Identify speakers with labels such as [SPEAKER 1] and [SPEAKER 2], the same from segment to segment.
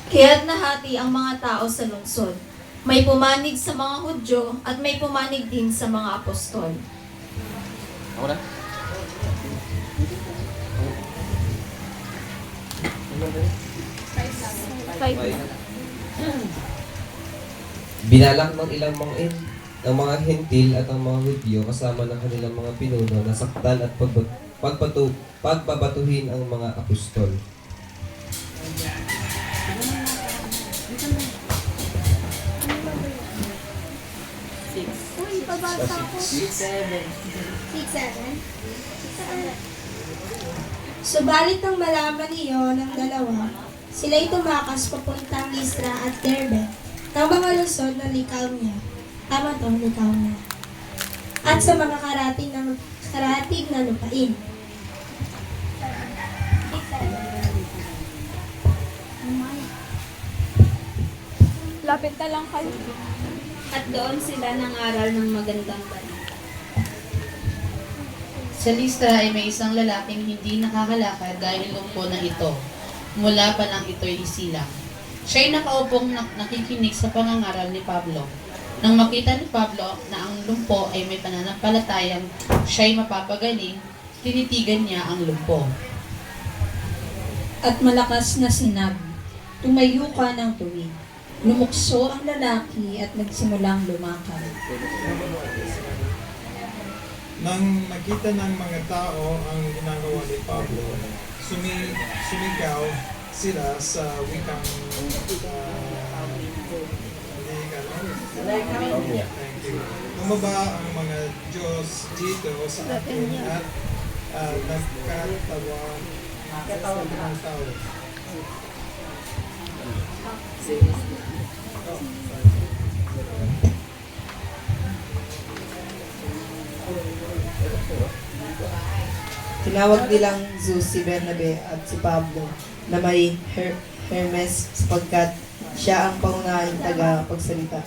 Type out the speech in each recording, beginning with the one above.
[SPEAKER 1] Kaya't nahati ang mga tao sa lungsod. May pumanig sa mga Hudyo at may pumanig din sa mga apostol.
[SPEAKER 2] Ako na?
[SPEAKER 3] Binalak ng ilang mga ng mga hentil at ang mga Hudyo kasama ng kanilang mga pinuno na saktan at pagbabatuhin ang mga apostol.
[SPEAKER 4] Uy, pabasa ko.
[SPEAKER 5] 6-7.
[SPEAKER 4] 6-7.
[SPEAKER 6] Subalit nang malaman niyo ng dalawa, sila'y tumakas papuntang Listra at Derbe, ng mga lungsod na Lycaonia. Tama to, Lycaonia. At sa mga karatig na lupain.
[SPEAKER 4] Lapit na lang kayo.
[SPEAKER 7] At doon sila nangaral ng magandang balita.
[SPEAKER 8] Sa Listra ay may isang lalaking hindi nakakalakad dahil lumpo na ito. Mula pa nang ito'y isilang. Siya'y nakaupong nakikinig sa pangangaral ni Pablo. Nang makita ni Pablo na ang lumpo ay may pananampalatayang siya'y mapapagaling, tinitigan niya ang lumpo.
[SPEAKER 6] At malakas na sinabi, tumayo ka ng tuwid. Lumukso ang lalaki at nagsimulang lumakad.
[SPEAKER 9] Nang nakita ng mga tao ang ginagawa ni Pablo, sumigaw sila sa wikang Thank you. Bumaba ang mga Diyos dito sa atin at nagkatawa ng tao.
[SPEAKER 5] Tinawag nilang Zeus si Bernabe at si Pablo na may Hermes sapagkat siya ang pangunahing taga-pagsalita.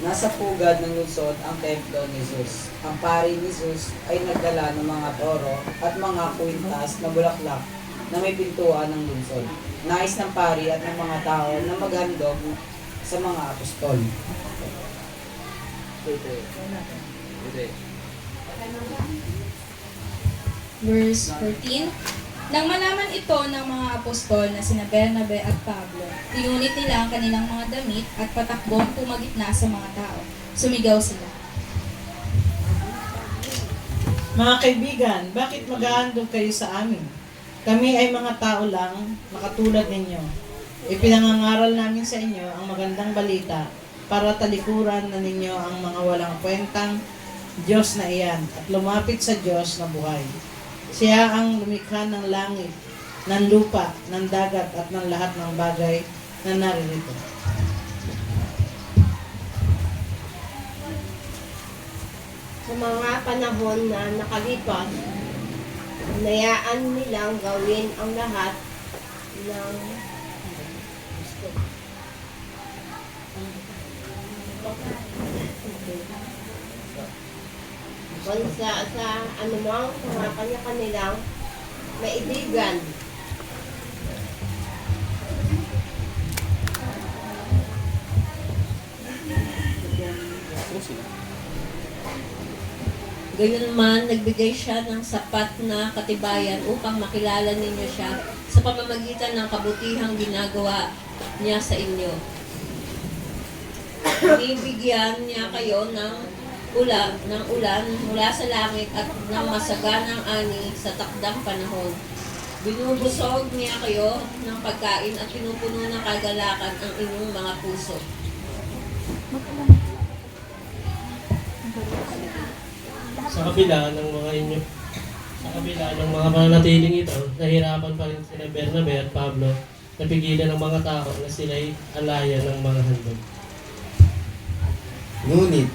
[SPEAKER 10] Nasa pugad ng lungsod ang templo ni Zeus. Ang pari ni Zeus ay nagdala ng mga toro at mga kwintas na bulaklak na may pintuan ng lungsod. Nais ng pari at ng mga tao na maghandog sa mga apostol.
[SPEAKER 6] Verse 14. Nang malaman ito ng mga apostol na sina Bernabe at Pablo, inunit nila ang kanilang mga damit at patakbong pumagitna sa mga tao. Sumigaw sila.
[SPEAKER 11] Mga kaibigan, bakit mag-aandog kayo sa amin? Kami ay mga tao lang, makatulad ninyo. Ipinangangaral namin sa inyo ang magandang balita para talikuran na ninyo ang mga walang kwentang Diyos na iyan at lumapit sa Diyos na buhay. Siya ang lumikha ng langit, ng lupa, ng dagat at ng lahat ng bagay na naririto.
[SPEAKER 12] Sa mga panahon na nakalipas, nayaan nilang gawin ang lahat ng bansa sa anumang mga kanya-kanilang maibigan.
[SPEAKER 7] Gayunman, nagbigay siya ng sapat na katibayan upang makilala ninyo siya sa pamamagitan ng kabutihang ginagawa niya sa inyo. Ibigyan niya kayo ng ulan mula sa langit at ng masaganang ani sa takdang panahon. Binubusog niya kayo ng pagkain at pinupuno ng kagalakan ang inyong mga puso.
[SPEAKER 13] Sa kabila ng mga mananatiling ito, nahirapan pa rin sina Bernabe at Pablo na pigilan ng mga tao na sila'y alaya ng mga handog.
[SPEAKER 3] Ngunit,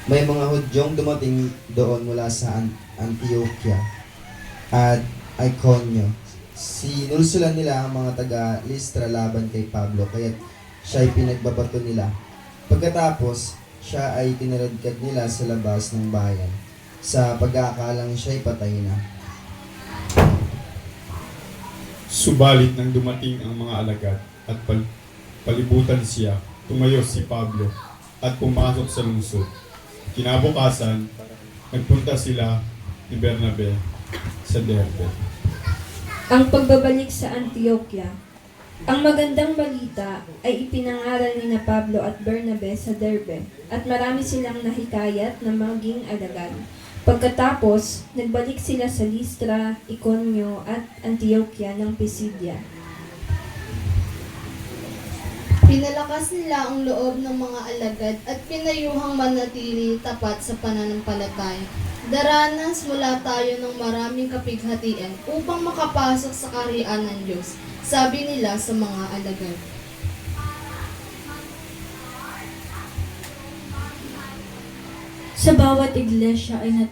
[SPEAKER 3] may mga Hudyong dumating doon mula sa Antioquia at Iconio. Sinulsulan nila ang mga taga-Listra laban kay Pablo, kaya't siya'y pinagbabato nila. Pagkatapos, siya ay tinaladkad nila sa labas ng bayan, sa pag-aakalang siya'y patay na.
[SPEAKER 14] Subalit nang dumating ang mga alagad at palibutan siya, tumayo si Pablo at pumasok sa lungsod. Kinabukasan, nagpunta sila ni Bernabe sa Derbe.
[SPEAKER 6] Ang pagbabalik sa Antioquia. Ang magandang balita ay ipinangaral ni na Pablo at Bernabe sa Derbe at marami silang nahikayat na maging alagad. Pagkatapos, nagbalik sila sa Listra, Iconio at Antioquia ng Pisidia.
[SPEAKER 4] Pinalakas nila ang loob ng mga alagad at pinayuhang manatili tapat sa pananampalataya. Daranas mula tayo ng maraming kapighatian upang makapasok sa kaharian ng Diyos, sabi nila sa mga alagad.
[SPEAKER 15] Sa bawat iglesia ay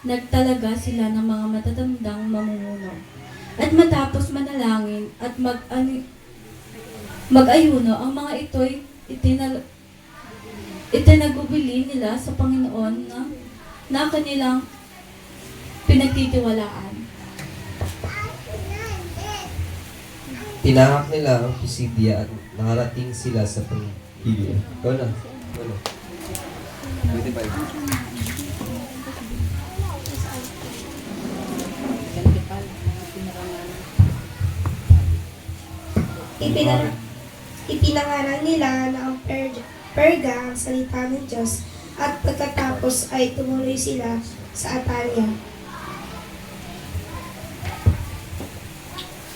[SPEAKER 15] nagtalaga sila ng mga matatandang mamumuno. At matapos manalangin at mag-ayuno, ang mga ito'y itinagubili nila sa Panginoon na kanilang pinagtitiwalaan.
[SPEAKER 16] Tinahak nila ang Pisidia at nakarating sila sa Pampilia. Ikaw na.
[SPEAKER 6] Ipinangaral nila na ang Perga ang salita ng Diyos at pagkatapos ay tumuloy sila sa Atalia.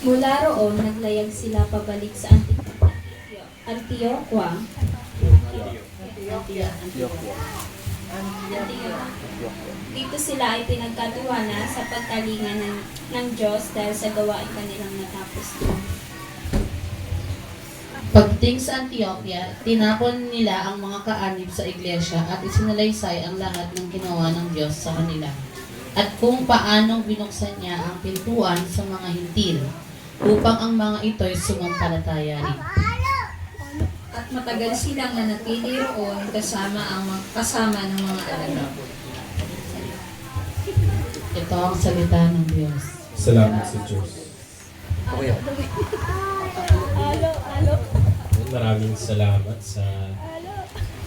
[SPEAKER 1] Mula roon, naglayag sila pabalik sa Antioquia. Dito sila ay pinagkatiwala sa pagkalingan ng Diyos dahil sa gawain kanilang natapos doon.
[SPEAKER 8] Pagdating sa Antioquia, tinapon nila ang mga kaanib sa iglesia at isinalaysay ang lahat ng ginawa ng Diyos sa kanila at kung paanong binuksan niya ang pintuan sa mga hintil upang ang mga ito'y sumampalataya rin.
[SPEAKER 7] At matagal silang nanatili roon kasama ng mga alagad.
[SPEAKER 8] Ito ang salita ng Diyos.
[SPEAKER 14] Salamat sa Diyos.
[SPEAKER 13] Maraming salamat sa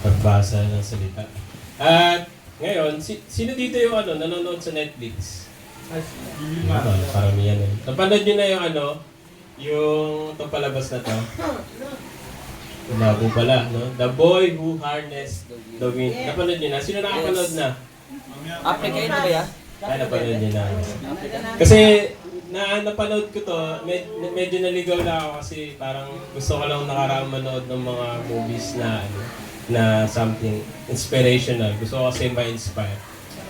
[SPEAKER 13] pagbasa ng salita. At ngayon, sino dito yung nanonood sa Netflix? Paramihan eh. Napanood nyo na yung yung itong palabas na to? Wala po pala, no? The Boy Who Harnessed the Wind. Napanood nyo na? Sino nakapanood na?
[SPEAKER 2] Applicate ba yan?
[SPEAKER 13] Ay, napanood nyo na. Kasi, napanood ko to, medyo naligaw na ako kasi parang gusto ko lang nakaraang manood ng mga movies na something inspirational. Gusto ko kasi ma-inspire.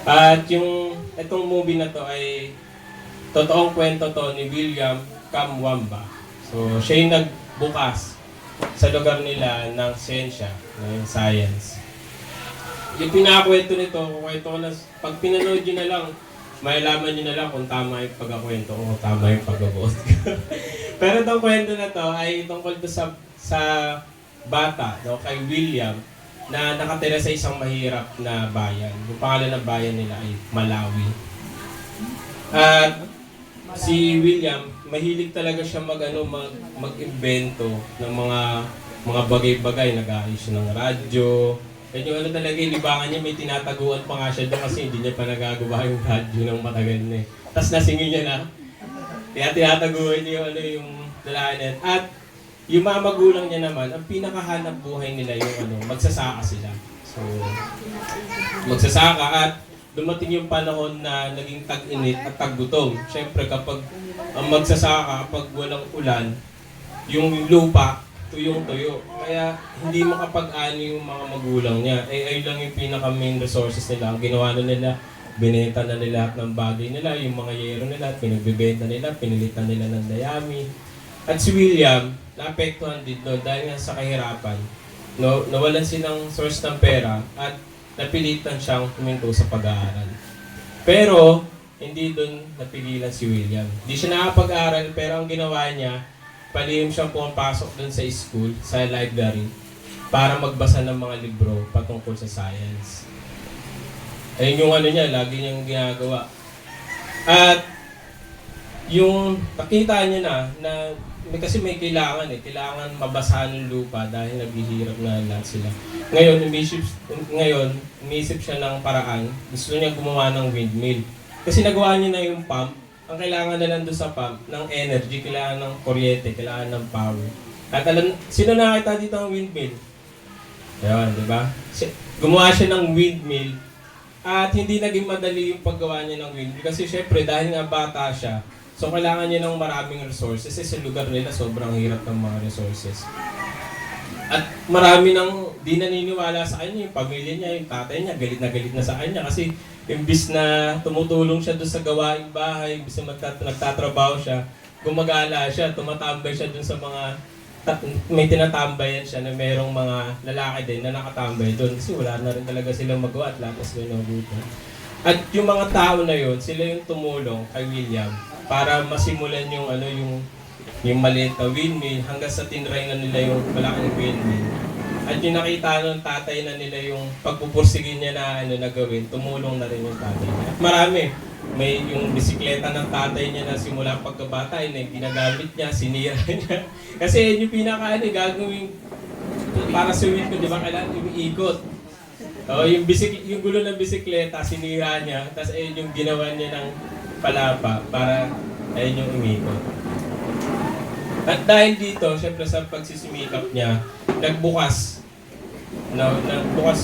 [SPEAKER 13] At itong movie na to ay totoong kwento to ni William Kamwamba. So, siya yung nagbukas sa lugar nila ng siyensya, ng science. Yung pinakwento nito, kukwento ko na, pag pinanood nyo na lang, mailaman nyo na lang kung tama yung pagkakwento o tama yung pagkabuot. Pero itong kwento na to ay tungkol to sa bata, no, kay William, na nakatira sa isang mahirap na bayan. Yung pangalan ng bayan nila ay Malawi. At si William, mahilig talaga siya mag-invento ng mga bagay-bagay. Nag-aayos siya ng radyo. Yan yung talaga, yung libangan niya, may tinataguan pa nga siya doon kasi hindi niya pa nagagawa yung radyo ng matagal na eh. Tapos nasingin niya na. Kaya tinataguan niya yung dalahanan. At yung mga magulang niya naman, ang pinakahanap buhay nila yung magsasaka sila. So, magsasaka at dumating yung panahon na naging tag-init at tag-gutom. Siyempre kapag magsasaka, kapag walang ulan, yung lupa, tuyong-tuyo. Kaya hindi makapag-ani yung mga magulang niya. Ayun lang yung pinaka-main resources nila. Ang ginawa na nila, binenta na nila lahat ng bagay nila, yung mga yero nila, pinagbibenta nila, pinilitan nila ng dayami. At si William, naapektuhan din doon dahil nga sa kahirapan. Nawalan silang source ng pera at napilitan siyang huminto sa pag-aaral. Pero, hindi doon napigilan si William. Hindi siya nakapag-aaral pero ang ginawa niya, palihim siyang pumapasok doon sa school, sa library, para magbasa ng mga libro patungkol sa science. Ayun yung niya, lagi niyang ginagawa. At yung nakita niya na kasi may kailangan mabasahan ng lupa dahil naghihirap na lahat sila. Ngayon, umisip siya ng paraan. Gusto niya gumawa ng windmill. Kasi nagawa niya na yung pump. Ang kailangan na lang doon sa pump, ng energy, kailangan ng kuryente, kailangan ng power. At sino nakita dito ng windmill? Ayun, di ba? Gumawa siya ng windmill at hindi naging madali yung paggawa niya ng windmill. Kasi syempre, dahil nga bata siya, so kailangan niya ng maraming resources. Kasi sa lugar nila, sobrang hirap ng mga resources. At marami nang di naniniwala sa kanya, yung pamilya niya, yung tatay niya, galit na sa kanya. Kasi imbis na tumutulong siya doon sa gawaing bahay, imbis na nagtatrabaho siya, gumagala siya, tumatambay siya doon sa mga, may tinatambayan siya na merong mga lalaki din na nakatambay doon. Kasi wala na rin talaga silang magawa at lahat na sila nagutom. At yung mga tao na yun, sila yung tumulong kay William para masimulan yung yung maliit na windmill hanggang sa tinry na nila yung malaking windmill. At yung nakita ng tatay na nila yung pagpupursigin niya na gawin, tumulong na rin yung tatay niya. At marami. May yung bisikleta ng tatay niya na simula pagkabata ay ginagamit niya, sinira niya. Kasi yun yung gagawin para sa windmill, di ba? Kailangan umiikot. Yung gulo ng bisikleta, sinira niya, tapos ayun yung ginawa niya ng palapa para ayun yung umikot. At dahil dito, syempre sa pagsisimikap niya, nagbukas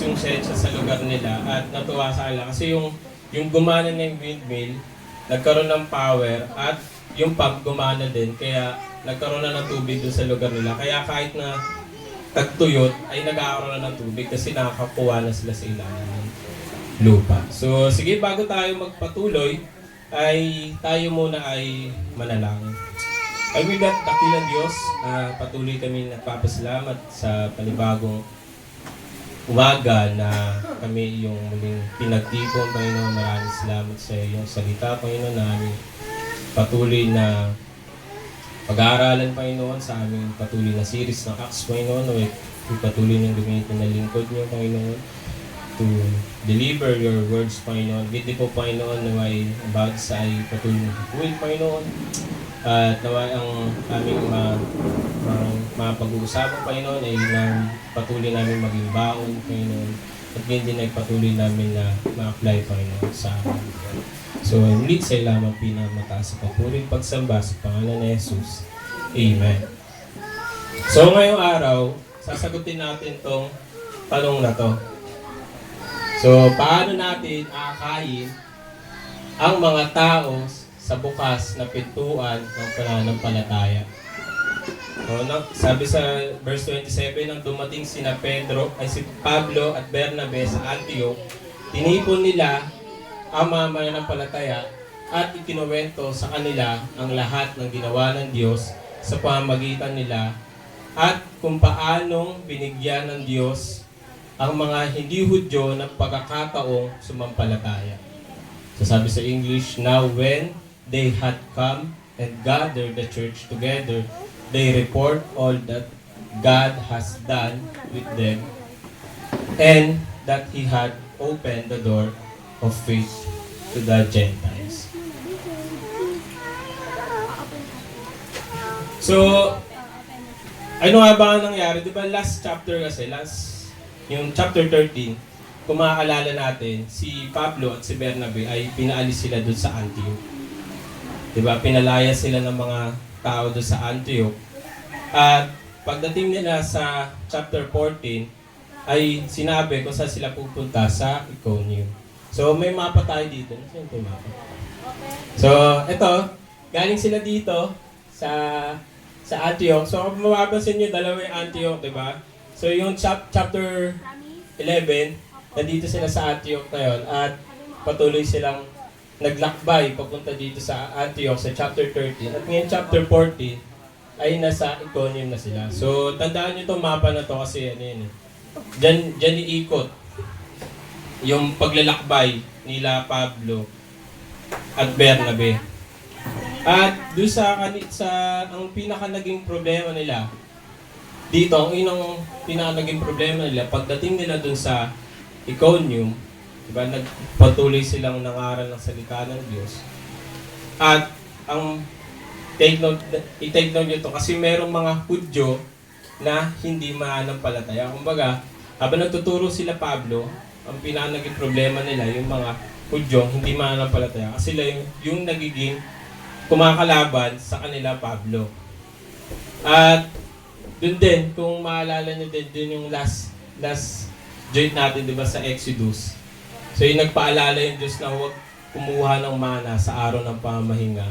[SPEAKER 13] yung sensya sa lugar nila at natuwa sa kanila. Kasi yung gumana na yung windmill, nagkaroon ng power at yung pump gumana din. Kaya nagkaroon na ng tubig doon sa lugar nila. Kaya kahit na tagtuyot, ay nag-aaroon na ng tubig kasi nakakakuha na sila sa ilalim ng lupa. So sige, bago tayo magpatuloy, ay tayo muna ay manalangin. Ay with that, dakilang Diyos, patuloy kami nagpapasalamat sa panibagong umaga na kami yung muling pinagtipon, Panginoon. Maraming salamat sa iyong salita, Panginoon, na aming patuloy na pag-aaralan, Panginoon, sa aming patuloy na series ng Acts, Panginoon. Patuloy ng gamitin na lingkod niyo, Panginoon, to deliver your words, Panginoon. Gindi po, Panginoon, na may about sa ay patuloy ng buhay, Panginoon. At naway ang aming mapag-uusapan, Panginoon, ay patuloy namin maging baon, Panginoon. At ganyan din ay patuloy namin na ma-apply, Panginoon, sa amin. So, muli sa lamang pinamataas sa papuling pagsamba sa pangalan ni Jesus. Amen. So, ngayong araw, sasagutin natin tong tanong na to. So, paano natin aakayin ang mga tao sa bukas na pintuan ng pananampalataya? Sabi sa verse 27, nang dumating si Pablo at Bernabe sa Antioch, tinipon nila ang mga mananampalataya at ikinuwento sa kanila ang lahat ng ginawa ng Diyos sa pamamagitan nila at kung paanong binigyan ng Diyos ang mga hindi Hudyo ng pagkakataong sumampalataya. So sabi sa English, now when they had come and gathered the church together, they report all that God has done with them and that He had opened the door of faith to the Gentiles. So, ano nga ba ang nangyari? Di ba last chapter kasi, yung chapter 13, kung maaalala natin, si Pablo at si Bernabe ay pinaalis sila doon sa Antioch. Diba? Pinalaya sila ng mga tao doon sa Antioch. At pagdating nila sa chapter 14, ay sinabi kung saan sila pupunta sa Iconium. So may mapa tayo dito. Saan ito yung mapa? So ito, galing sila dito sa Antioch. So kung mapapansin nyo, dalawa yung Antioch, diba? So yung chapter 11, nandito sila sa Antioch ngayon at patuloy silang naglakbay papunta dito sa Antioch sa chapter 13. At ngayon chapter 14 ay nasa Iconium na sila. So tandaan nyo itong mapa na to kasi ano yun eh. Diyan iikot yung paglalakbay nila Pablo at Bernabe. At doon sa ang pinaka naging problema nila dito, ang pinaka naging problema nila pagdating nila doon sa Iconium, diba, nagpatuloy silang nangaral ng salita ng Diyos. At i-take note nyo to kasi merong mga Hudyo na hindi mananampalataya. Kumbaga, habang nagtuturo sila Pablo, ang pinanaging problema nila, yung mga Hudyo hindi mananampalataya kasi sila yung nagiging kumakalaban sa kanila Pablo. At dun din, kung maalala nyo din, dun yung last joint natin, di ba, sa Exodus. So yung nagpaalala yung Diyos na huwag kumuha ng mana sa araw ng pamahinga.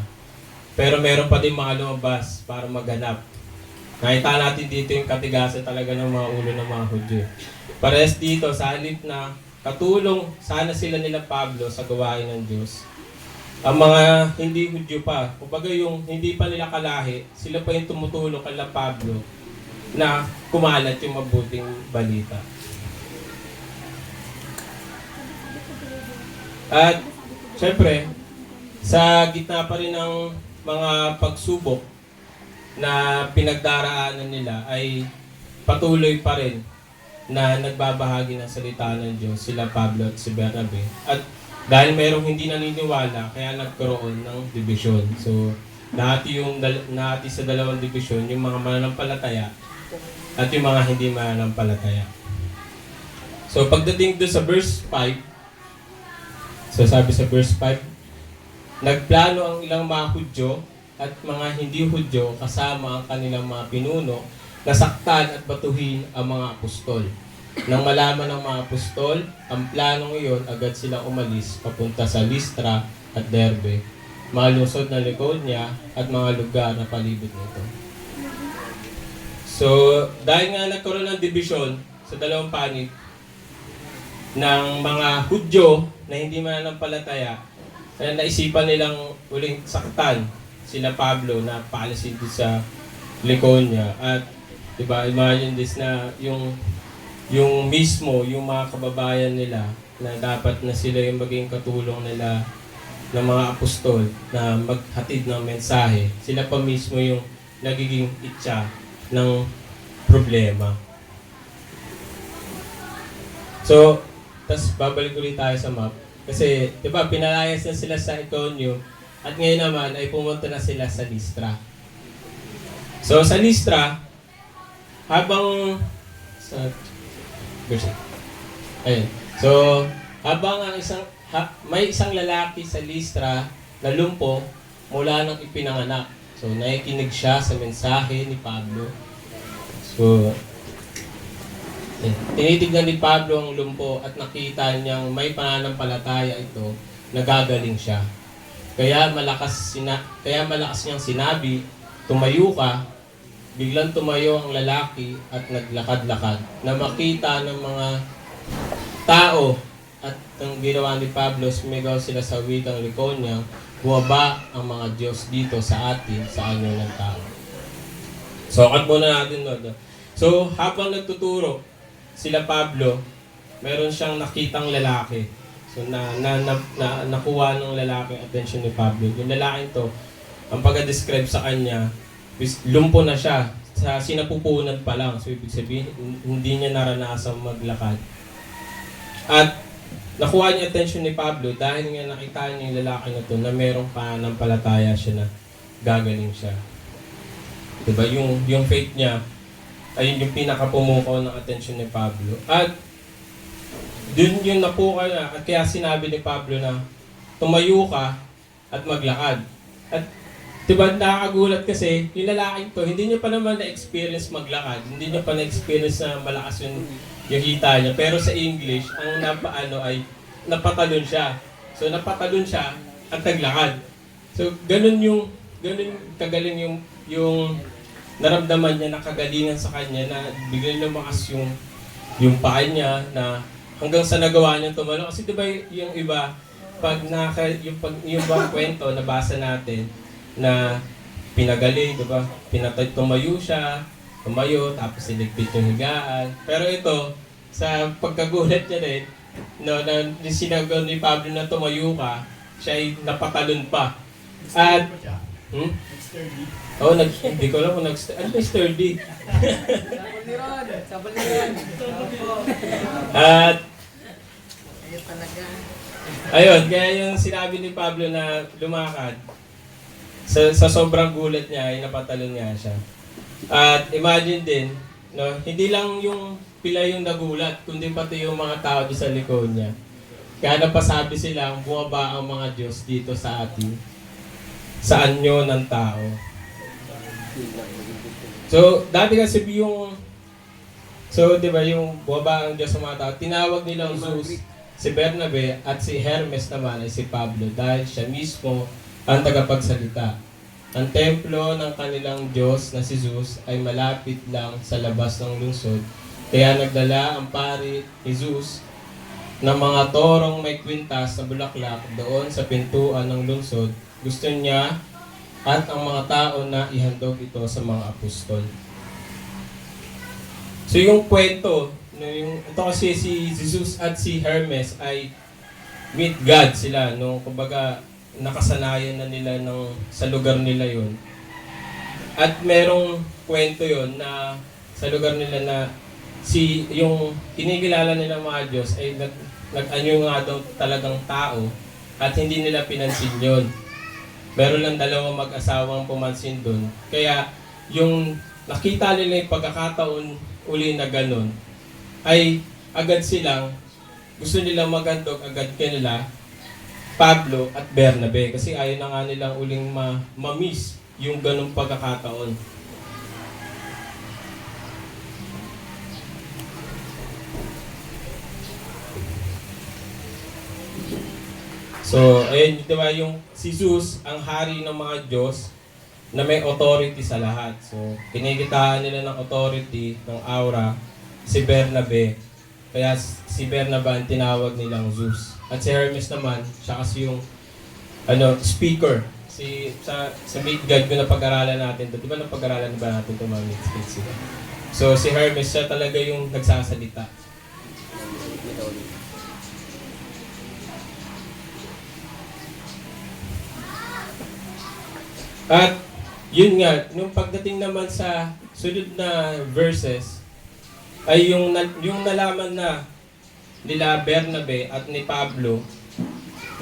[SPEAKER 13] Pero meron pa din mga lumabas para maganap. Nakita natin dito yung katigasan talaga ng mga ulo ng mga Hudyo. Parehas dito, sa halip na katulong sana sila nila Pablo sa gawain ng Diyos. Ang mga hindi Hudyo pa, kumbaga yung hindi pa nila kalahi, sila pa yung tumutulong kay Pablo na kumalat yung mabuting balita. At syempre, sa gitna pa rin ng mga pagsubok na pinagdaraanan nila ay patuloy pa rin na nagbabahagi ng salita ng Diyos sila Pablo at si Bernabe. At dahil mayroong hindi naniniwala, kaya nagkaroon ng division. So, nahati sa dalawang division, yung mga mananampalataya at yung mga hindi mananampalataya. So, pagdating doon sa verse 5, so sabi sa verse 5, nagplano ang ilang mga Hudyo at mga hindi Hudyo kasama ang kanilang mga pinuno na saktan at batuhin ang mga apostol. Nang malaman ng mga apostol, ang planong iyon, agad silang umalis papunta sa Listra at Derbe, mga lungsod na Lycaonia at mga lugar na palibot nito. So, dahil nga nagkaroon ng division sa dalawang panig ng mga Hudyo na hindi mananampalataya, kaya naisipan nilang uling saktan sila Pablo na paalisin dito sa Lycaonia. At diba, imagine this na yung mismo, yung mga kababayan nila na dapat na sila yung maging katulong nila ng mga apostol na maghatid ng mensahe. Sila pa mismo yung nagiging itsa ng problema. So, tas babalik ulit tayo sa map. Kasi, di ba, pinalayas na sila sa Iconium at ngayon naman ay pumunta na sila sa Listra. So, sa Listra, habang ayun. So, habang ang may isang lalaki sa Listra na lumpo mula nang ipinanganak. So, nakikinig siya sa mensahe ni Pablo. So, tinitignan ni Pablo ang lumpo at nakita niyang may pananampalataya ito, nagagaling siya. Kaya malakas niyang sinabi, tumayo ka. Biglang tumayo ang lalaki at naglakad-lakad na makita ng mga tao at ang ginawa ni Pablo, sumigaw sila sa wikang Lycaonia, buwaba ang mga Diyos dito sa atin, sa anyo ng tao. So, cut muna natin doon. So, habang nagtuturo sila Pablo, meron siyang nakitang lalaki. So, nakuha ng lalaki ang attention ni Pablo. Yung lalaki to, ang pag-describe sa kanya, lumpo na siya, sa sinapupunan pa lang. So, ibig sabihin, hindi niya naranasang maglakad. At nakuha niya attention ni Pablo dahil nga nakita niya yung lalaki na to na merong pananampalataya siya na gagaling siya. Diba? Yung faith niya, ayun yung pinakapumukaw ng attention ni Pablo. At dun yung napuka niya, at kaya sinabi ni Pablo na tumayo ka at maglakad. At diba, nakakagulat kasi, yung lalaki to, hindi niya pa naman na-experience maglakad. Hindi niya pa na-experience na malakas yung hita niya. Pero sa English, ang ay napatalon siya. So, napatalon siya at naglakad. So, ganun kagaling yung naramdaman niya na kagalingan sa kanya na biglang lumakas yung paa niya na hanggang sa nagawa niya tumalo. Kasi diba yung iba, yung bang kwento, nabasa natin, na pinagaling, diba? Tumayo siya, tapos siligpit yung higaan. Pero ito, sa pagkagulat niya rin, na sinagaw ni Pablo na tumayo ka, siya ay napatalon pa. At, hindi ko alam kung ano ba sturdy? At, ayun, kaya yung sinabi ni Pablo na lumakad, sa sobrang gulat niya ay napatalon nga siya. At imagine din, no, hindi lang yung pila yung nagulat, kundi pati yung mga tao doon sa likod niya. Kaya napasabi sila, bumaba ang mga Diyos dito sa atin, sa anyo ng tao. So, dati kasi yung, so di ba yung bumaba ang Diyos sa mga tao, tinawag nilang Zeus, si Bernabe, at si Hermes naman ay si Pablo, dahil siya mismo ang tagapagsalita. Ang templo ng kanilang Diyos na si Zeus ay malapit lang sa labas ng lungsod. Kaya nagdala ang pari ni Zeus ng mga torong may kwintas na bulaklak doon sa pintuan ng lungsod. Gusto niya at ang mga tao na ihandog ito sa mga apostol. So yung kwento, ito kasi si Zeus at si Hermes ay meet God sila. No? Kumbaga, nakasanayan na nila sa lugar nila yon. At merong kwento yon na sa lugar nila na yung kinikilala nila mga Diyos ay nag-anyo nga daw talagang tao at hindi nila pinansin yon. Meron lang dalawang mag-asawang pumansin doon. Kaya yung nakita nila yung pagkakataon uli na ganun ay agad silang gusto nilang magandog agad kanila Pablo at Bernabe kasi ayaw na nga nilang uling ma-miss yung ganung pagkakataon. So, ayun, di ba yung si Zeus, ang hari ng mga Diyos na may authority sa lahat. So, kinikitaan nila ng authority, ng aura, si Bernabe. Kaya si Bernabe ang tinawag nilang Zeus. At si Hermes naman, siya kasi yung speaker. Sa Meet God ko na pag-aralan natin. Di ba napag-aralan ba natin ito mga Meet Kids? So si Hermes, siya talaga yung nagsasalita. At yun nga, nung pagdating naman sa sunod na verses, ay yung nalaman na nila Bernabe at ni Pablo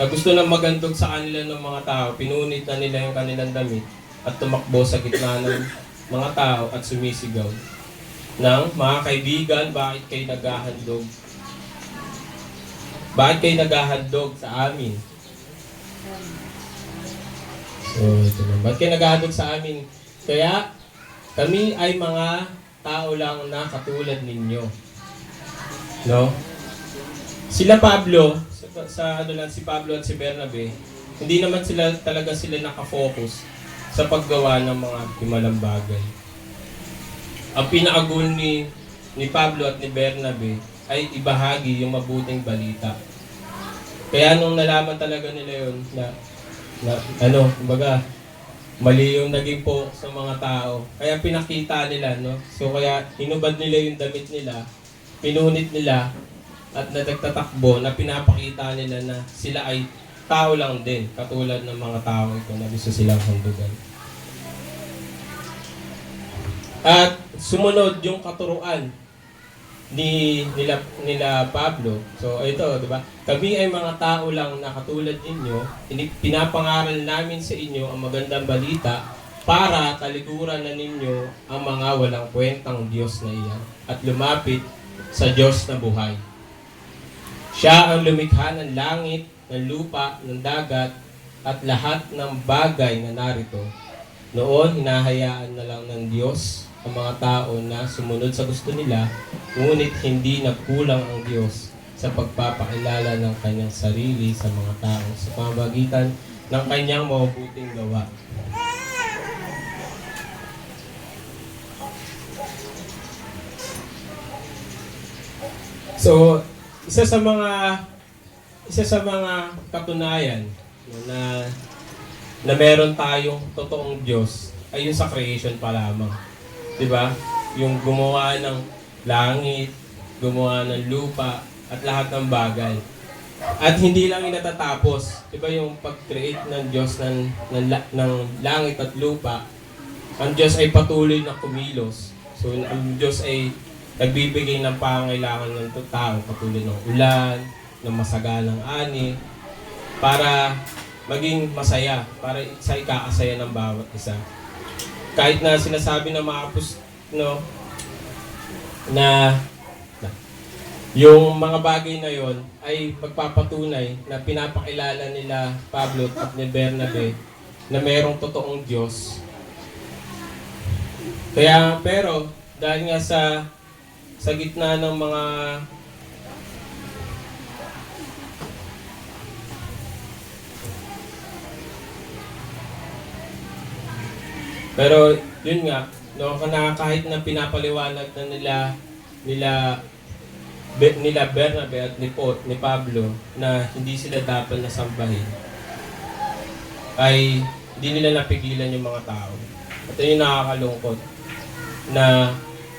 [SPEAKER 13] na gusto na magandog sa kanila ng mga tao, pinunit na nila yung kanilang damit at tumakbo sa gitna ng mga tao at sumisigaw ng mga kaibigan, bakit kayo naghahandog? Bakit kayo naghahandog sa amin? So, ito na. Bakit kayo naghahandog sa amin? Kaya, kami ay mga tao lang na katulad ninyo. No? Sila Pablo, si Pablo at si Bernabe, hindi naman sila nakafocus sa paggawa ng mga himalang bagay. Ang pinaka-goal ni Pablo at ni Bernabe ay ibahagi yung mabuting balita. Kaya nung nalaman talaga nila yun kumbaga, mali yung naging po sa mga tao. Kaya pinakita nila, no? So kaya hinubad nila yung damit nila, pinunit nila, at nagtatakbo na pinapakita nila na sila ay tao lang din, katulad ng mga tao ito na gusto silang handugan. At sumunod yung katuruan nila Pablo. So ito, di ba? Kami ay mga tao lang na katulad ninyo, pinapangaral namin sa inyo ang magandang balita para talikuran na ninyo ang mga walang kwentang Diyos na iyan at lumapit sa Diyos na buhay. Siya ang lumikha ng langit, ng lupa, ng dagat, at lahat ng bagay na narito. Noon, hinahayaan na lang ng Diyos ang mga tao na sumunod sa gusto nila, ngunit hindi nagkulang ang Diyos sa pagpapakilala ng kanyang sarili sa mga tao sa pamamagitan ng kanyang mabuting gawa. So, isa sa mga katunayan na meron tayong totoong Diyos ay yung sa creation pa lamang. 'Di ba? Yung gumawa ng langit, gumawa ng lupa at lahat ng bagay. At hindi lang natatapos. 'Di ba yung pag-create ng Diyos ng langit at lupa, ang Diyos ay patuloy na kumilos. So ang Diyos ay nagbibigay ng pangailangan ng tao, katulad ng ulan, ng masaganang ani, para maging masaya para sa ikakasaya ng bawat isa. Kahit na sinasabi ng mga na yung mga bagay na yon ay magpapatunay na pinapakilala nila Pablo at ni Bernabe na mayroong totoong Diyos. Pero dahil nga sa gitna ng mga yun nga, kahit na pinapaliwanag na nila Bernabe at ni Pablo na hindi sila dapat nasambahin, ay hindi nila napigilan yung mga tao. At yun yung nakakalungkot na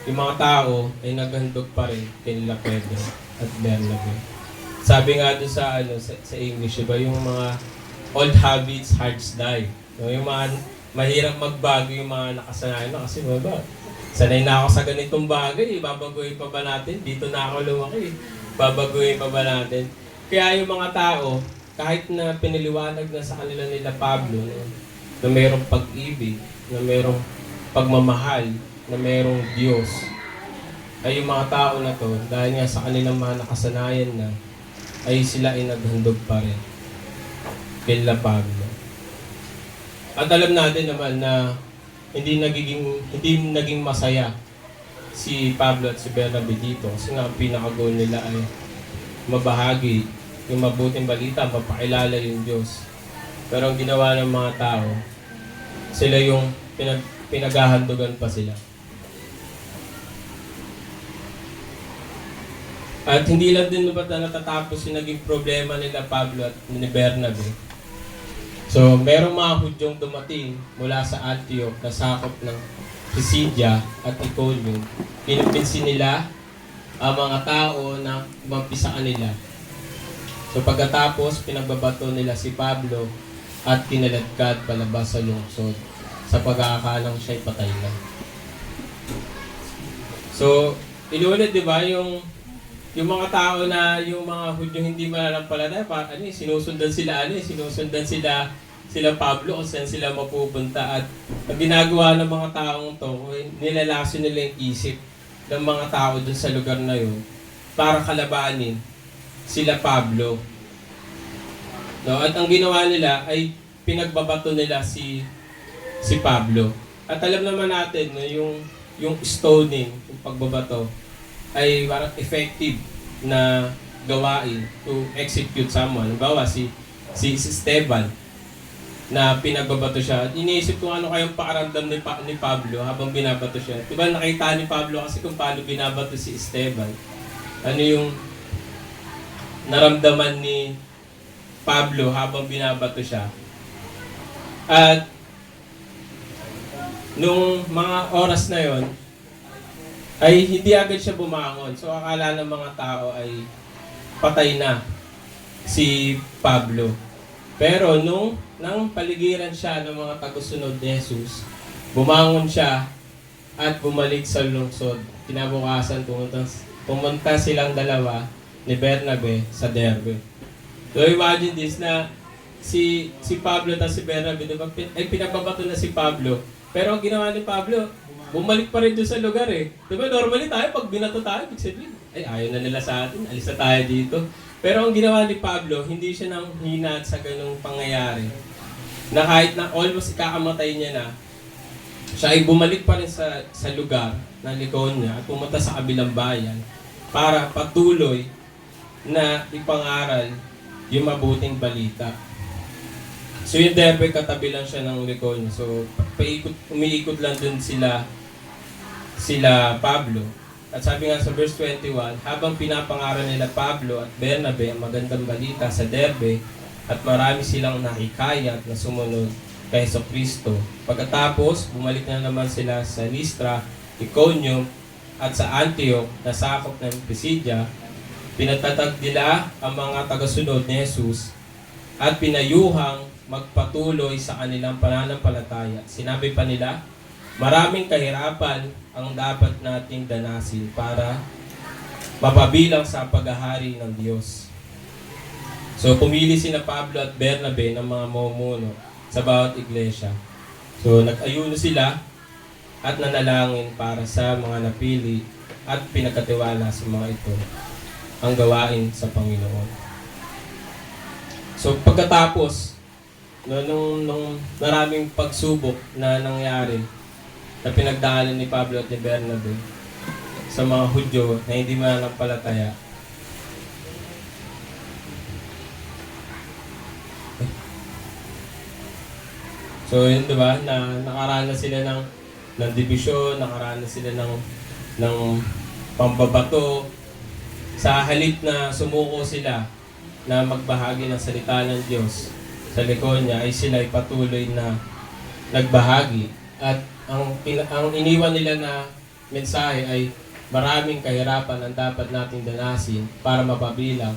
[SPEAKER 13] yung mga tao ay naghandog pa rin kay nila Pedro at Bernabe. Sabi nga doon sa English, diba, yung mga old habits, hearts die. Yung mga mahirap magbago yung mga nakasanayan na kasi sanay na ako sa ganitong bagay, babaguhin pa ba natin? Dito na ako lumaki, babaguhin pa ba natin? Kaya yung mga tao, kahit na piniliwanag na sa kanila nila Pablo na mayroong pag-ibig, na mayroong pagmamahal, na mayroong Diyos, ay yung mga tao na to, dahil nga sa kanilang mga nakasanayan na, ay sila ay naghandog pa rin kila Pablo. At alam natin naman na hindi naging masaya si Pablo at si Bernabe dito kasi nga ang pinaka-goal nila ay mabahagi yung mabuting balita, mapakilala yung Diyos. Pero ang ginawa ng mga tao, sila yung pinaghahandugan pa sila. At hindi lang din ba natatapos yung naging problema nila Pablo at ni Bernabe. So, merong mga Hudyong dumating mula sa Antioch na sakop ng Pisidia at Iconium. Kinumpinsin nila ang mga tao na umampi sa kanila. So, pagkatapos, pinagbabato nila si Pablo at kinaladkad palabas sa lungsod sa pag-aakalang siya'y patay na. So, inulit, di ba, yung mga tao na yung mga Hudyo hindi mananampalataya, sinusundan sila Pablo kung saan sila mapupunta. At ang ginagawa ng mga taong to, nilalaso nila yung isip ng mga tao dun sa lugar na yun para kalabanin sila Pablo. At ang ginawa nila ay pinagbabato nila si Pablo. At alam naman natin na yung stoning, yung pagbabato, ay parang effective na gawain to execute someone. Halimbawa, si Esteban, na pinagbabato siya. Iniisip ko ano kayong pakaramdam ni Pablo habang binabato siya. Diba nakita ni Pablo kasi kung paano binabato si Esteban. Ano yung naramdaman ni Pablo habang binabato siya. At nung mga oras na yon, ay hindi agad siya bumangon. So akala ng mga tao ay patay na si Pablo. Pero nang paligiran siya ng mga tagusunod ni Jesus, bumangon siya at bumalik sa lungsod. Kinabukasan pumunta silang dalawa ni Bernabe sa Derbe. So imagine this na si Pablo at si Bernabe, diba, ay pinagbabato na si Pablo. Pero ang ginawa ni Pablo, bumalik pa rin doon sa lugar eh. Diba normally tayo, pag binato tayo, big sabihin, ay ayaw na nila sa atin, alis na tayo dito. Pero ang ginawa ni Pablo, hindi siya nang hina sa ganung pangyayari. Na kahit na almost ikakamatay niya na, siya ay bumalik pa rin sa lugar ng Lycaonia at pumunta sa kabilang bayan para patuloy na ipangaral yung mabuting balita. So yung Derbe, katabi lang siya ng Lycaonia. So umiikot lang dun sila Pablo. At sabi nga sa verse 21, habang pinapangaral nila Pablo at Bernabe ang magandang balita sa Derbe, at marami silang nakikayat na sumunod kay Jesucristo. Pagkatapos, bumalik na naman sila sa Lystra, Iconium, at sa Antioch na sakop ng Pisidia. Pinatatag nila ang mga tagasunod ni Jesus at pinayuhang magpatuloy sa kanilang pananampalataya. Sinabi pa nila, maraming kahirapan ang dapat nating danasin para mapabilang sa paghahari ng Diyos. So pumili sina Pablo at Bernabe ng mga mamumuno sa bawat iglesia. So nag-ayuno sila at nanalangin para sa mga napili at pinagkatiwala sa mga ito ang gawain sa Panginoon. So pagkatapos nung maraming pagsubok na nangyari na pinagdaanan ni Pablo at ni Bernabe sa mga Hudyo na hindi mananampalataya, so yun, diba, na nakaranas sila ng dibisyon, nakaranas sila ng pambabato. Sa halip na sumuko sila na magbahagi ng salita ng Diyos sa Lycaonia, ay sila ay patuloy na nagbahagi. At ang iniwan nila na mensahe ay maraming kahirapan ang dapat nating danasin para mapabilang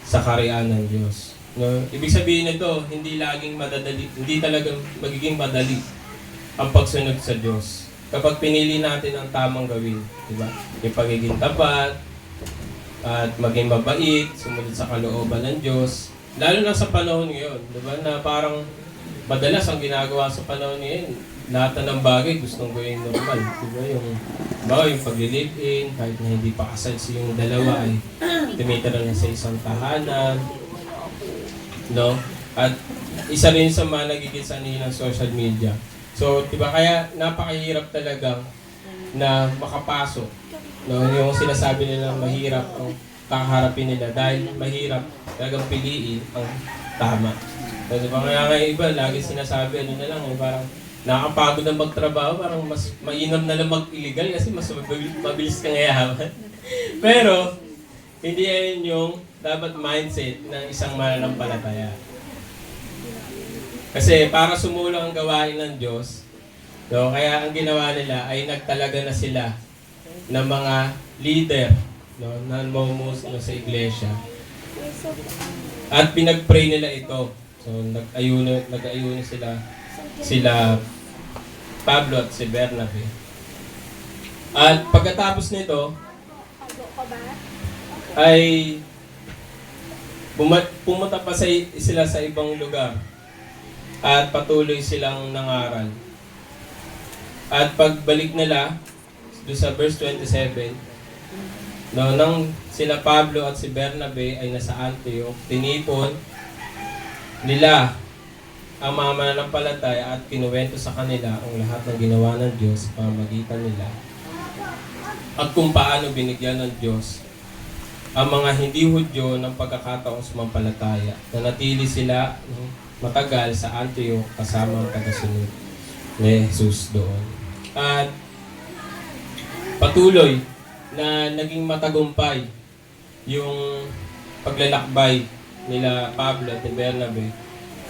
[SPEAKER 13] sa kaharian ng Diyos. No, ibig sabihin nito, hindi talagang magiging madali ang pagsunod sa Diyos. Kapag pinili natin ang tamang gawin, di ba? Yung pagiging tapat, at maging mabait, sumunod sa kalooban ng Diyos. Lalo na sa panahon ngayon, di ba? Na parang madalas ang ginagawa sa panahon ngayon, lahat ng bagay gustong gawin normal. Di ba? Yung pag-live-in, kahit na hindi pa kasal yung dalawa ay tumitira na sa isang tahanan. No? At isa rin sa mga nagiging sanhi ng social media. So, diba, kaya napakahirap talaga na makapasok. No? Yung sinasabi nila mahirap ang kakaharapin nila dahil mahirap talagang piliin ang tama. So, diba, kaya nga iba, lagi sinasabi, parang nakakapagod na magtrabaho, parang mas mainam na lang mag-illegal kasi mas mabilis kang yayaman. Pero, hindi yan yung dapat mindset ng isang mananampalataya. Kasi para sumulong ang gawain ng Diyos, no, kaya ang ginawa nila ay nagtalaga na sila ng mga leader, no, na mamumuno sa iglesia. At pinag-pray nila ito. So nag-ayuno sila Pablo at si Bernabe. At pagkatapos nito ay pumunta pa sila sa ibang lugar at patuloy silang nangaral. At pagbalik nila doon sa verse 27, no, nang sila Pablo at si Bernabe ay nasa Antioch, tinipon nila ang mga mananampalataya at kinuwento sa kanila ang lahat ng ginawa ng Diyos sa pamamagitan nila at kung paano binigyan ng Diyos ang mga hindi Hudyo ng pagkakataong sumampalataya. Nanatili sila matagal sa Antioch kasama ang tagasunod ni Jesus doon. At patuloy na naging matagumpay yung paglalakbay nila Pablo at ni Bernabe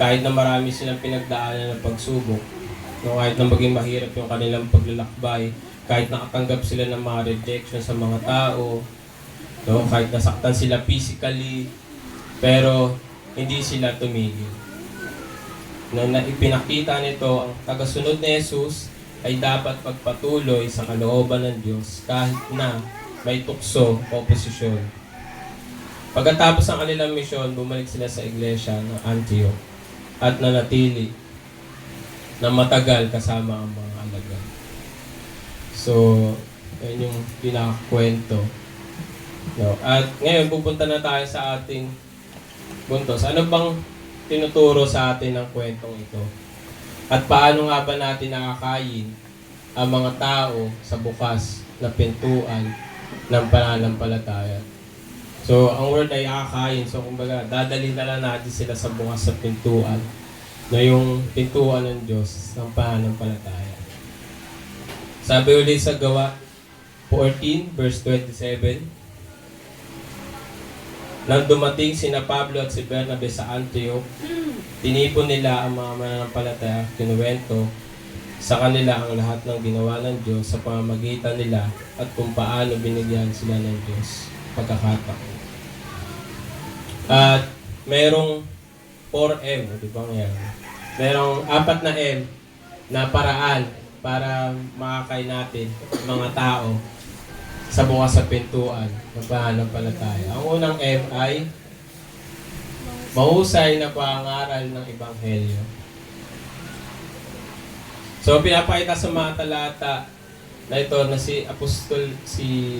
[SPEAKER 13] kahit na marami silang pinagdaanan ng pagsubok. No, kahit na maging mahirap yung kanilang paglalakbay, kahit nakatanggap sila ng mga rejection sa mga tao, no, kahit nasaktan sila physically, pero hindi sila tumigil. Na ipinakita nito ang tagasunod ni Jesus ay dapat magpatuloy sa kalooban ng Diyos kahit na may tukso o oposisyon. Pagkatapos ng kanilang misyon, bumalik sila sa iglesia ng Antioch at nanatili na matagal kasama ang mga alagad. So, yun yung pinakakwento. No. At ngayon, pupunta na tayo sa ating buntos. Ano bang tinuturo sa atin ng kwentong ito? At paano nga ba natin nakakayin ang mga tao sa bukas na pintuan ng pananampalataya? So, ang word ay akayin. So, kumbaga, dadalhin na lang natin sila sa bukas sa pintuan na yung pintuan ng Diyos ng pananampalataya. Sabi ulit sa Gawa 14, verse 27, nang dumating sina Pablo at si Bernabe sa Antioch, tinipon nila ang mga mananampalataya, kinuwento sa kanila ang lahat ng ginawa ng Diyos sa pamamagitan nila at kung paano binigyan sila ng Diyos pagkakataon. At merong 4M, di ba ngayon? Merong 4 na M na paraan para makakain natin mga tao sa bukas sa pintuan ng pananampalataya. Ang unang M ay mahusay na pangaral ng Ebanghelyo. So, pinapakita sa mga talata na ito na si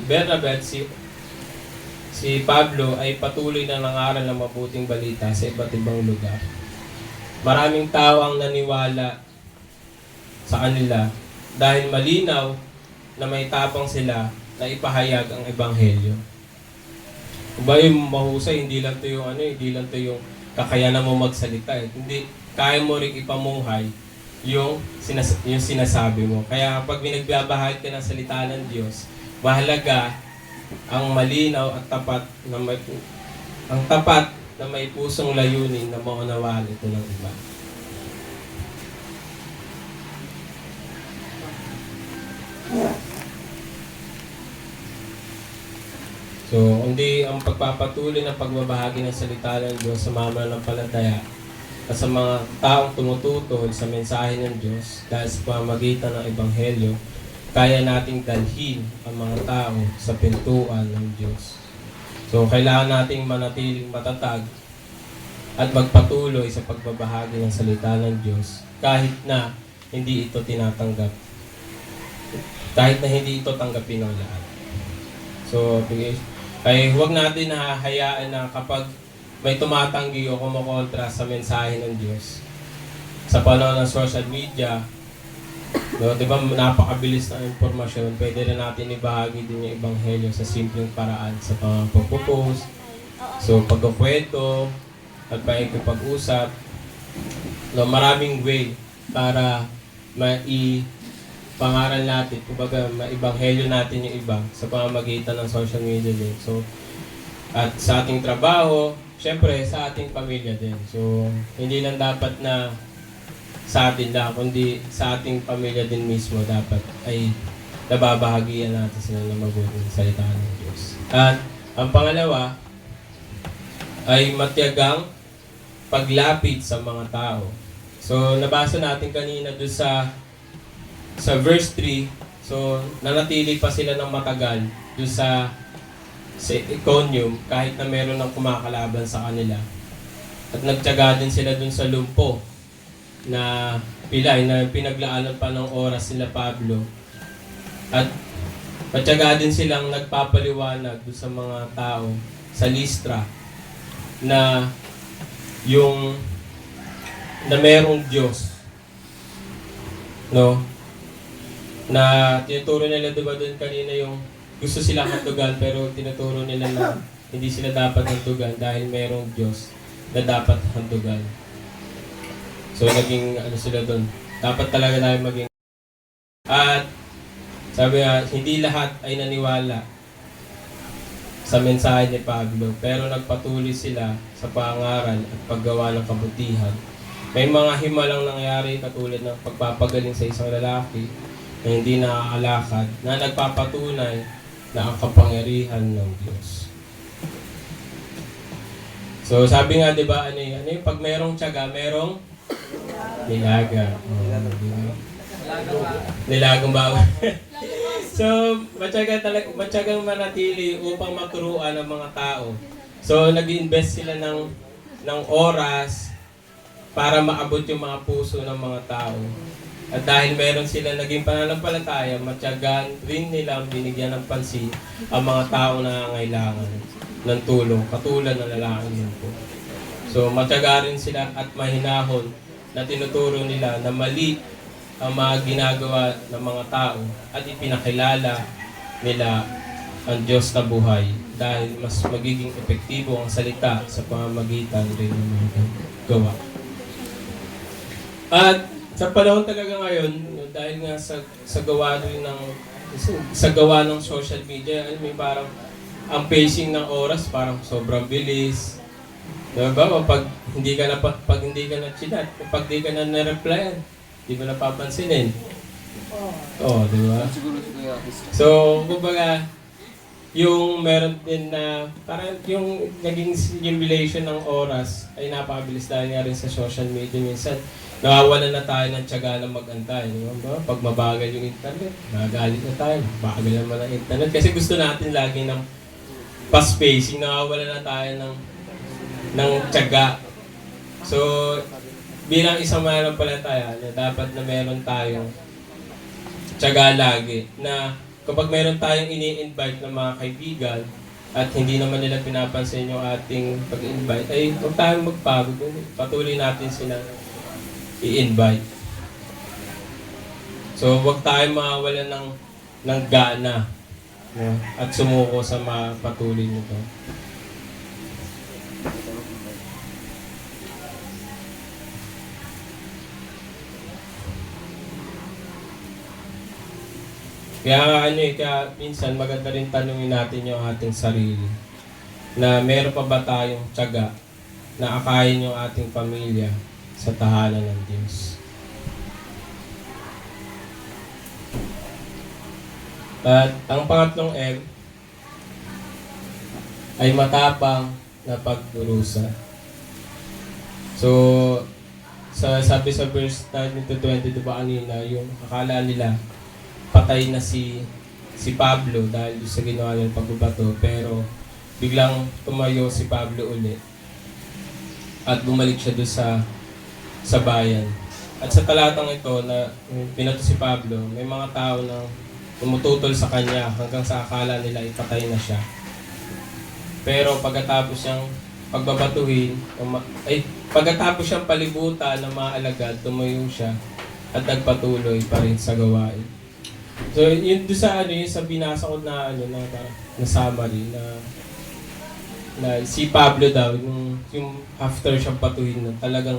[SPEAKER 13] Bernabe at si Pablo ay patuloy na nangaral ng mabuting balita sa iba't ibang lugar. Maraming tao ang naniwala sa kanila dahil malinaw na may tapang sila na ipahayag ang Ebanghelyo. Kung ba yung mahusay, hindi lang to yung kakayanan mo magsalita eh. Hindi, kaya mo rin ipamuhay yung sinasabi mo. Kaya pag binagbabahagi ka ng salita ng Diyos, mahalaga ang malinaw at tapat na may pusong layunin na maunawaan ito ng iba. So, hindi ang pagpapatuloy ng pagbabahagi ng salita ng Diyos sa mananampalataya at sa mga taong tumututol sa mensahe ng Diyos dahil sa pamamagitan ng Ebanghelyo, kaya nating dalhin ang mga tao sa pintuan ng Diyos. So, kailangan nating manatiling matatag at magpatuloy sa pagbabahagi ng salita ng Diyos kahit na hindi ito tinatanggap. Kahit na hindi ito tanggapin ng lahat. So, ay huwag natin hahayaan na kapag may tumatanggi o kumukontra sa mensahe ng Diyos sa panahon ng social media, no, di ba napakabilis ng impormasyon, pwede rin natin ibahagi din yung Ebanghelyo sa simpleng paraan sa pagpo-post, so pagkukwento at pag-usap. No, maraming way para pangaral natin, kumbaga maibanghelyo natin yung iba sa pamamagitan ng social media din. So, at sa ating trabaho, syempre sa ating pamilya din. So, hindi lang dapat na sa atin lang, kundi sa ating pamilya din mismo dapat ay nababahagian natin sila ng mabuting salita ng Diyos. At ang pangalawa ay matiyagang paglapit sa mga tao. So, nabasa natin kanina doon sa verse 3, so nanatili pa sila ng matagal doon sa Iconium kahit na meron ng kumakalaban sa kanila. At nagtiyaga din sila doon sa lumpo na pilay na pinaglaanan pa ng oras sila Pablo. At nagtiyaga din silang nagpapaliwanag doon sa mga tao sa Listra na merong Diyos. No? Na tinuturo nila diba doon kanina yung gusto silang handugan pero tinuturo nila na hindi sila dapat handugan dahil mayroong Diyos na dapat handugan. So naging sila doon. Dapat talaga tayo maging. At sabi nga, hindi lahat ay naniwala sa mensahe ni Pablo pero nagpatuloy sila sa pangaral at paggawa ng kabutihan. May mga himalang nangyari katulad ng pagpapagaling sa isang lalaki na hindi nakakalakad, na nagpapatunay na ang kapangyarihan ng Diyos. So sabi nga, di ba, ano yung pag merong tiyaga, merong nilaga. Nilagang bawal. So, matyagang manatili upang maturuan ang mga tao. So, nag-invest sila ng oras para maabot yung mga puso ng mga tao. At dahil meron sila naging pananampalataya, matyagan rin nilang binigyan ng pansin ang mga tao na nangangailangan ng tulong, katulad ng lalaking yun po. So, matyaga rin sila at mahinahon na tinuturo nila na mali ang mga ginagawa ng mga tao at ipinakilala nila ang Diyos na buhay dahil mas magiging epektibo ang salita sa pamamagitan rin ng mga gawa. At sa panahon talaga ngayon, dahil nga sa gawa rin ng social media, may parang ang pacing ng oras parang sobrang bilis. Diba? Pag hindi ka na chinat, pag hindi ka na na-replyan, di ba napapansinin? Oo, di ba? So, kumbaga, yung meron din na, parang yung naging simulation ng oras ay napakabilis dahil nga rin sa social media minsan. Nawawalan na tayo ng tiyaga na mag-antay. Diba? Pag mabagal yung internet, nagalit na tayo. Bagal naman ang internet. Kasi gusto natin lagi ng fast pacing. Nawawalan na tayo ng tiyaga So, bilang isang mananampalataya, dapat na meron tayong tiyaga lagi na kapag meron tayong ini-invite ng mga kaibigan at hindi naman nila pinapansin yung ating pag-invite, ay huwag tayong magpagod. Patuloy natin sila i-invite. So, huwag tayong mawalan ng gana, no? At sumuko sa patuloy nito. Kaya kaya minsan maganda rin tanungin natin yung ating sarili na meron pa ba tayong tiyaga na akayin yung ating pamilya sa tahanan ng Diyos. At ang pangatlong M ay matapang na pagdurusa. So, sabi sa verse 19-20, diba kanina, yung akala nila patay na si Pablo dahil sa ginawa niyang pagbabato, pero biglang tumayo si Pablo uli at bumalik siya doon sa bayan. At sa talatang ito na pinato si Pablo, may mga tao na tumututol sa kanya hanggang sa akala nila ipatay na siya. Pero pagkatapos siyang pagbabatuhin, pagkatapos siyang palibutan ng mga alagad, tumayo siya at nagpatuloy pa rin sa gawain. So, yun doon sa yun sa binasa ko na na summary na si Pablo daw yung after siyang patuhin na talagang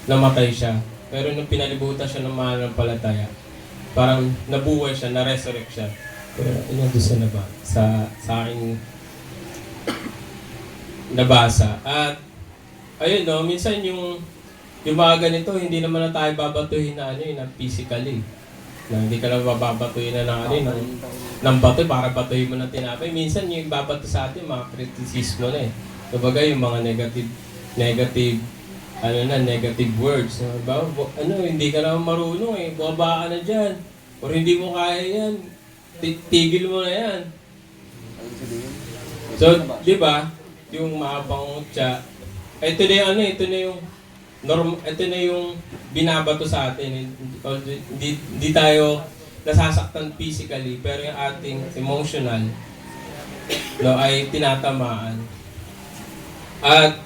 [SPEAKER 13] namatay siya. Pero nung pinalibutan siya ng mananampalataya, parang nabuhay siya, na-resurrect siya. Pero yun doon sa aking nabasa. At ayun minsan yung mga ganito, hindi naman na tayo babatuhin na na physically. Na hindi ka lang babatuhin na ng bato para batuhin mo ng tinapay. Minsan yung babato sa atin, mga kritisismo na Kumbaga yung mga negative words. Hindi ka naman marunong bumaba ka na dyan. Or hindi mo kaya yan. Tigil mo na yan. So, di ba? Yung mahabang utya. Ito na yung binabato sa atin. Hindi tayo nasasaktan physically, pero yung ating emotional ay tinatamaan. At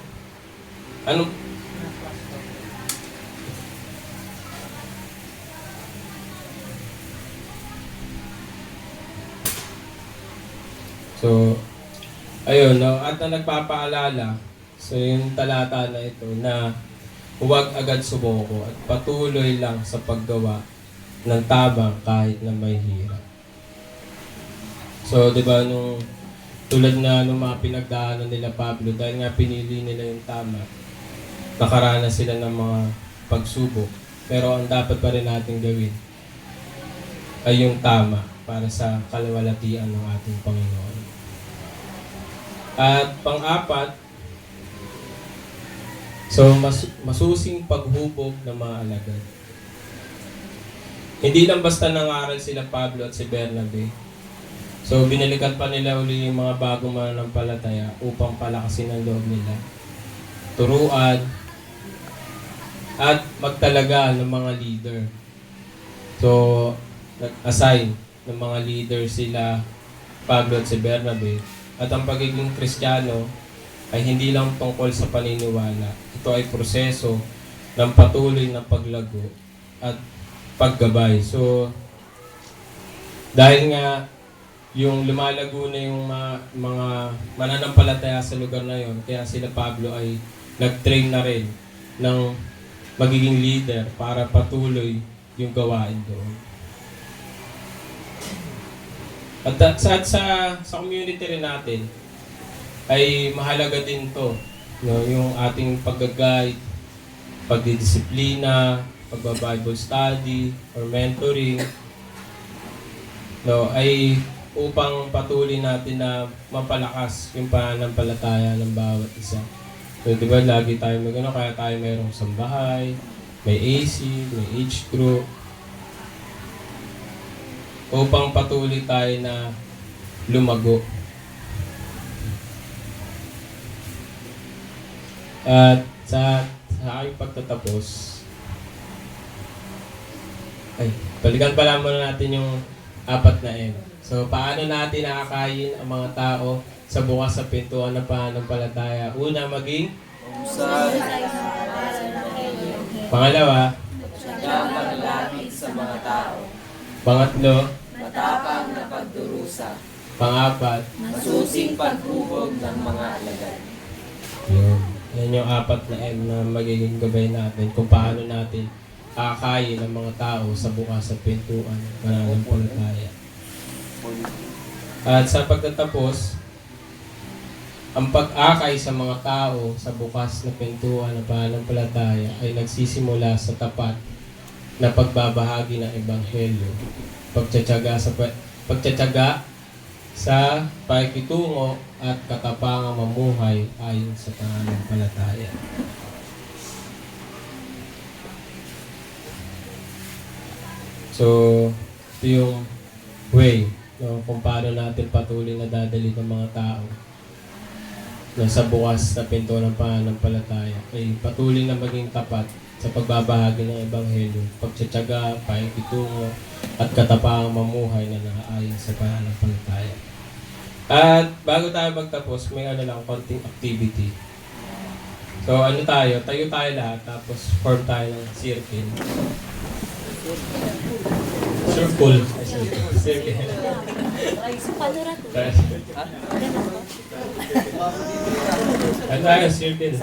[SPEAKER 13] so, ayun, at nagpapaalala, so yung talata na ito na huwag agad sumuko at patuloy lang sa paggawa ng tama kahit na may hirap. So, di ba, tulad na nung mga pinagdaanan nila Pablo, dahil nga pinili nila yung tama, nakaranas sila ng mga pagsubok. Pero ang dapat pa rin natin gawin ay yung tama para sa kalawalatian ng ating Panginoon. At pang-apat, so, masusing paghubog ng mga alagad. Hindi lang basta nangaral sila Pablo at si Bernabe. So, binalikan pa nila uli yung mga bagong mananampalataya upang palakasin ang loob nila. Turuan at magtalaga ng mga leader. So, nag-assign ng mga leader sila Pablo at si Bernabe. At ang pagiging Kristiyano ay hindi lang tungkol sa paniniwala. Ito ay proseso ng patuloy na paglago at paggabay. So, dahil nga yung lumalago na yung mga mananampalataya sa lugar na yon, kaya sila Pablo ay nag-train na rin ng magiging leader para patuloy yung gawain doon. At sa community rin natin, ay mahalaga din to, yung ating pag-guide, pagdidisiplina, pagba-Bible study, or mentoring, ay upang patuloy natin na mapalakas yung pananampalataya ng bawat isa. So, di ba, lagi tayo kaya tayo mayroong sambahay, may AC, may age group, upang patuloy tayo na lumago. At sa aking pagtatapos, balikan pala muna natin yung 4 na M. So, paano natin nakakain ang mga tao sa bukas sa pintuan ng pananampalataya? Una, maging pangalawa,
[SPEAKER 17] sa mga tao,
[SPEAKER 13] pangatlo,
[SPEAKER 17] matapang na pagdurusa,
[SPEAKER 13] pangapat,
[SPEAKER 17] masusing paghubog ng mga alagad.
[SPEAKER 13] Yan yung 4 na M na magiging gabay natin kung paano natin kakain ang mga tao sa bukas sa pintuan ng pananampalataya. At sa pagtatapos, ang pag-akay sa mga tao sa bukas na pintuan ng pananampalataya ay nagsisimula sa tapat na pagbabahagi ng Ebanghelyo, pagtsatsaga sa pakikitungo at katapangang mamuhay ayon sa pananampalataya. So, ito yung way, no, kung paano natin patuloy na dadali ng mga tao na sa bukas na pinto ng pananampalataya ay patuloy na maging tapat sa pagbabahagi ng Ebanghelyo, pagtsatsaga, pakikitungo, at katapangang mamuhay na nakaayon sa pananampalataya. At bago tayo magtapos, may lang, konting activity. So tayo lahat, tapos form tayo ng circle. Circle. Ano tayo, circle?